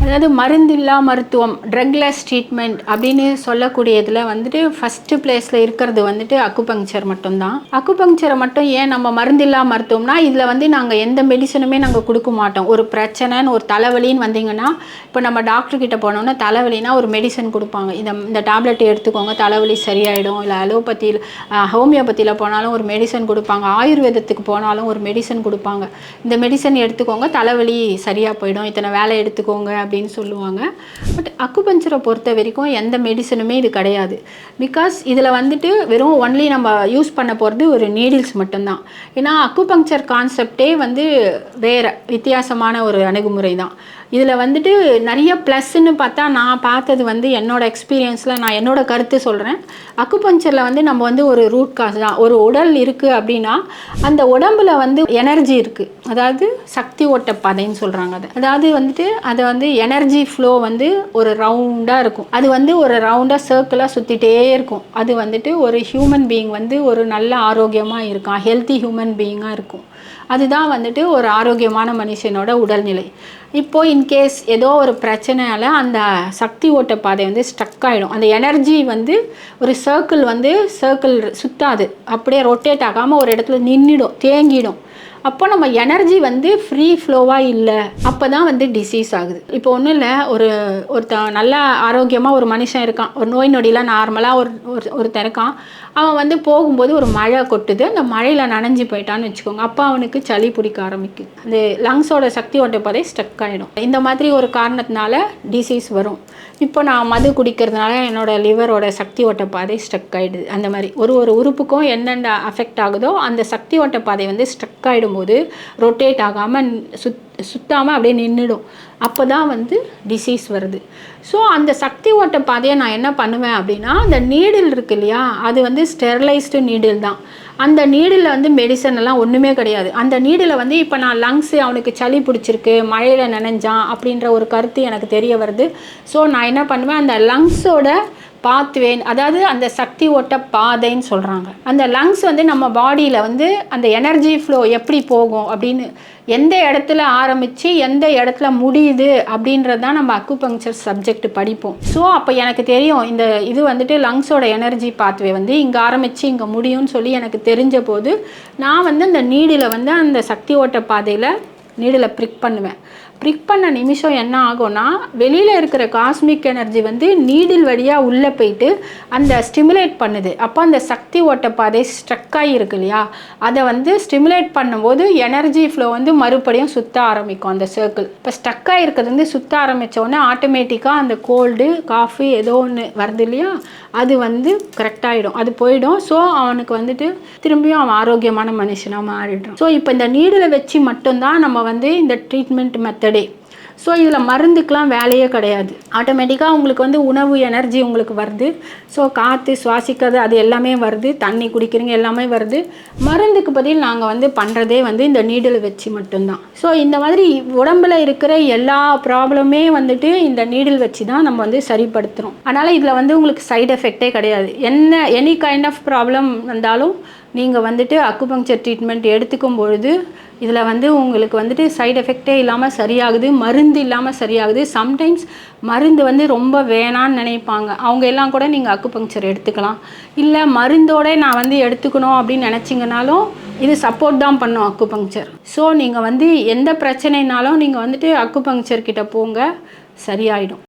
அதாவது மருந்தில்லா மருத்துவம், drugless treatment அப்படின்னு சொல்லக்கூடியதில் வந்துட்டு ஃபஸ்ட்டு பிளேஸில் இருக்கிறது வந்துட்டு அக்குபங்க்சர் மட்டும்தான். அக்குபங்க்சரை மட்டும் ஏன் நம்ம மருந்தில்லா மருத்துவம்னா, இதில் வந்து நாங்கள் எந்த மெடிசனுமே நாங்கள் கொடுக்க மாட்டோம். ஒரு பிரச்சனைன்னு, ஒரு தலைவலின்னு வந்தீங்கன்னா, இப்போ நம்ம டாக்டர்கிட்ட போனோம்னா தலைவலினா ஒரு மெடிசன் கொடுப்பாங்க. இந்த டேப்லெட் எடுத்துக்கோங்க, தலைவலி சரியாயிடும். இல்லை அலோபதியில், ஹோமியோபதியில் போனாலும் ஒரு மெடிசன் கொடுப்பாங்க. ஆயுர்வேதத்துக்கு போனாலும் ஒரு மெடிசன் கொடுப்பாங்க. இந்த மெடிசன் எடுத்துக்கோங்க, தலைவலி சரியாக போயிடும், இத்தனை வேலை எடுத்துக்கோங்க அப்படின்னு சொல்லுவாங்க. பட் அக்குபஞ்சரை பொறுத்த வரைக்கும் எந்த மெடிசனுமே இது கிடையாது. பிகாஸ் இதில் வந்துட்டு வெறும் ஒன்லி நம்ம யூஸ் பண்ண போகிறது ஒரு நீடில்ஸ் மட்டும்தான். ஏன்னா அக்குபங்க்சர் கான்செப்டே வந்து வேறு வித்தியாசமான ஒரு அணுகுமுறை தான். இதில் வந்துட்டு நிறைய ப்ளஸ்ன்னு பார்த்தா, நான் பார்த்தது வந்து என்னோடய எக்ஸ்பீரியன்ஸில் நான் என்னோடய கருத்து சொல்கிறேன். அக்குபஞ்சரில் வந்து நம்ம வந்து ஒரு ரூட் காஸ் தான். ஒரு உடல் இருக்குது அப்படின்னா அந்த உடம்புல வந்து எனர்ஜி இருக்குது, அதாவது சக்தி ஓட்ட பாதைன்னு சொல்கிறாங்க. அதாவது வந்துட்டு அதை வந்து எனர்ஜி ஃப்ளோ வந்து ஒரு ரவுண்டாக இருக்கும். அது வந்து ஒரு ரவுண்டாக சர்க்கிளாக சுற்றிட்டே இருக்கும். அது வந்துட்டு ஒரு ஹியூமன் பீயிங் வந்து ஒரு நல்ல ஆரோக்கியமாக இருக்கான், ஹெல்த்தி ஹியூமன் பீயிங்காக இருக்கும். அதுதான் வந்துட்டு ஒரு ஆரோக்கியமான மனுஷனோட உடல்நிலை. இப்போது இன்கேஸ் ஏதோ ஒரு பிரச்சனையால் அந்த சக்தி ஓட்ட பாதை வந்து ஸ்ட்ரக் ஆகிடும். அந்த எனர்ஜி வந்து ஒரு சர்க்கிள் சுற்றாது, அப்படியே ரொட்டேட் ஆகாமல் ஒரு இடத்துல நின்றுடும், தேங்கிடும். அப்போ நம்ம எனர்ஜி வந்து ஃப்ரீ ஃப்ளோவாக இல்லை, அப்போ தான் வந்து டிசீஸ் ஆகுது. இப்போ ஒன்றும் இல்லை, நல்லா ஆரோக்கியமாக ஒரு மனுஷன் இருக்கான், ஒரு நோய் நொடியெலாம் நார்மலாக ஒருத்தன் இருக்கான். அவன் வந்து போகும்போது ஒரு மழை கொட்டுது, அந்த மழையில் நனைஞ்சி போயிட்டான்னு வச்சுக்கோங்க. அப்போ அவனுக்கு சளி பிடிக்க ஆரம்பிக்குது, அந்த லங்ஸோட சக்தி ஓட்ட பாதை ஸ்டக் ஆகிடும். இந்த மாதிரி ஒரு காரணத்தினால டிசீஸ் வரும். இப்போ நான் மது குடிக்கிறதுனால என்னோடய லிவரோட சக்தி ஓட்ட பாதை ஸ்டக் ஆகிடுது. அந்த மாதிரி ஒரு உறுப்புக்கும் என்னென்ன அஃபெக்ட் ஆகுதோ அந்த சக்தி ஓட்ட பாதை வந்து ஸ்டக் ஆகிடும்போது ரொட்டேட் ஆகாமல் சுத்தாமல் அப்படியே நின்றுடும். அப்போ தான் வந்து டிசீஸ் வருது. ஸோ அந்த சக்தி ஓட்ட பாதையை நான் என்ன பண்ணுவேன் அப்படின்னா, அந்த நீடில் இருக்கு இல்லையா, அது வந்து ஸ்டெர்லைஸ்டு நீடில் தான். அந்த நீடில் வந்து மெடிசன் எல்லாம் ஒன்றுமே கிடையாது. அந்த நீடில் வந்து இப்போ நான் லங்ஸு அவனுக்கு சளி பிடிச்சிருக்கு, மழையில் நனைஞ்சான் அப்படின்ற ஒரு கருத்து எனக்கு தெரிய வருது. ஸோ நான் என்ன பண்ணுவேன், அந்த லங்ஸோட பாத்வே, அதாவது அந்த சக்தி ஓட்ட பாதைன்னு சொல்கிறாங்க. அந்த லங்ஸ் வந்து நம்ம பாடியில் வந்து அந்த எனர்ஜி ஃப்ளோ எப்படி போகும் அப்படின்னு, எந்த இடத்துல ஆரம்பித்து எந்த இடத்துல முடியுது அப்படின்றது தான் நம்ம அக்குபங்க்சர் சப்ஜெக்ட் படிப்போம். ஸோ அப்போ எனக்கு தெரியும் இந்த இது வந்துட்டு லங்ஸோட எனர்ஜி பாத்வே வந்து இங்கே ஆரம்பித்து இங்கே முடியும்னு சொல்லி எனக்கு தெரிஞ்ச போது, நான் வந்து அந்த நீடில் வந்து அந்த சக்தி ஓட்ட பாதையில் நீடில் ப்ரிக் பண்ணுவேன். ப்ரிக் பண்ண நிமிஷம் என்ன ஆகும்னா, வெளியில் இருக்கிற காஸ்மிக் எனர்ஜி வந்து நீடில் வழியாக உள்ளே போயிட்டு அந்த ஸ்டிமுலேட் பண்ணுது. அப்போ அந்த சக்தி ஓட்ட பாதை ஸ்ட்ரக் ஆகிருக்கு இல்லையா, அதை வந்து ஸ்டிமுலேட் பண்ணும்போது எனர்ஜி ஃப்ளோ வந்து மறுபடியும் சுற்ற ஆரம்பிக்கும் அந்த சர்க்கிள். இப்போ ஸ்ட்ரக் ஆகிருக்கிறது வந்து சுற்ற ஆரம்பித்தோடனே ஆட்டோமேட்டிக்காக அந்த கோல்டு காஃபி ஏதோ ஒன்று வருது இல்லையா, அது வந்து கரெக்டாகிடும், அது போயிடும். ஸோ அவனுக்கு வந்துட்டு திரும்பியும் அவன் ஆரோக்கியமான மனுஷனாக மாறிடுறான். ஸோ இப்போ இந்த நீடில் வச்சு மட்டும்தான் நம்ம வந்து இந்த ட்ரீட்மெண்ட் மெத்தடே. ஸோ இதில் மருந்துக்கெலாம் வேலையே கிடையாது. ஆட்டோமேட்டிக்காக உங்களுக்கு வந்து உணவு எனர்ஜி உங்களுக்கு வருது. ஸோ காற்று சுவாசிக்கிறது அது எல்லாமே வருது, தண்ணி குடிக்கிறீங்க எல்லாமே வருது. மருந்துக்கு பதில் நாங்கள் வந்து பண்ணுறதே வந்து இந்த நீடில் வச்சு மட்டும்தான். ஸோ இந்த மாதிரி உடம்பில் இருக்கிற எல்லா ப்ராப்ளமே வந்துட்டு இந்த நீடில் வச்சு தான் நம்ம வந்து சரிப்படுத்துகிறோம். அதனால் இதில் வந்து உங்களுக்கு சைடு எஃபெக்டே கிடையாது. எனி கைண்ட் ஆஃப் ப்ராப்ளம் வந்தாலும் நீங்கள் வந்துட்டு அக்குபங்க்சர் ட்ரீட்மெண்ட் எடுத்துக்கும் பொழுது இதில் வந்து உங்களுக்கு வந்துட்டு சைடு எஃபெக்டே இல்லாமல் சரியாகுது, மருந்து இல்லாமல் சரியாகுது. சம்டைம்ஸ் மருந்து வந்து ரொம்ப வேணான்னு நினைப்பாங்க, அவங்க எல்லாம் கூட நீங்கள் அக்குபங்க்சர் எடுத்துக்கலாம். இல்லை மருந்தோடு நான் வந்து எடுத்துக்கணும் அப்படின்னு நினச்சிங்கனாலும் இது சப்போர்ட் தான் பண்ணும் அக்குபங்க்சர். ஸோ நீங்கள் வந்து எந்த பிரச்சனைனாலும் நீங்கள் வந்துட்டு அக்குபங்க்சர் கிட்ட போங்க, சரியாயிடும்.